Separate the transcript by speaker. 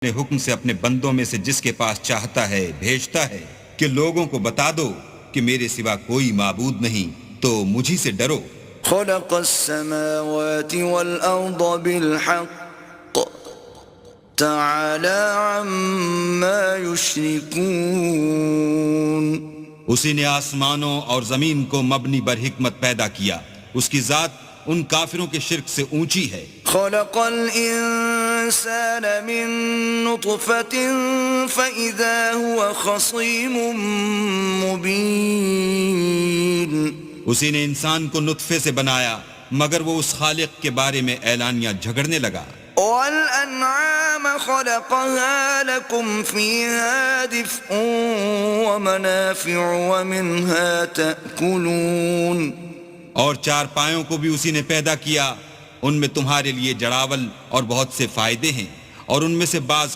Speaker 1: اپنے حکم سے اپنے بندوں میں سے جس کے پاس چاہتا ہے بھیجتا ہے کہ لوگوں کو بتا دو کہ میرے سوا کوئی معبود نہیں تو مجھی سے ڈرو.
Speaker 2: خلق السماوات والأرض بالحق تعالى عما يشركون.
Speaker 1: اسی نے آسمانوں اور زمین کو مبنی بر حکمت پیدا کیا، اس کی ذات ان کافروں کے شرک سے اونچی ہے.
Speaker 2: خلق الإنسان من نطفة فإذا هو خصيم مبين.
Speaker 1: اسی نے انسان کو نطفے سے بنایا مگر وہ اس خالق کے بارے میں اعلانیہ جھگڑنے لگا.
Speaker 2: والأنعام خلقها لكم فيها دفء ومنافع ومنها تأكلون.
Speaker 1: اور چار پایوں کو بھی اسی نے پیدا کیا، ان میں تمہارے لیے جڑاول اور بہت سے فائدے ہیں، اور ان میں سے بعض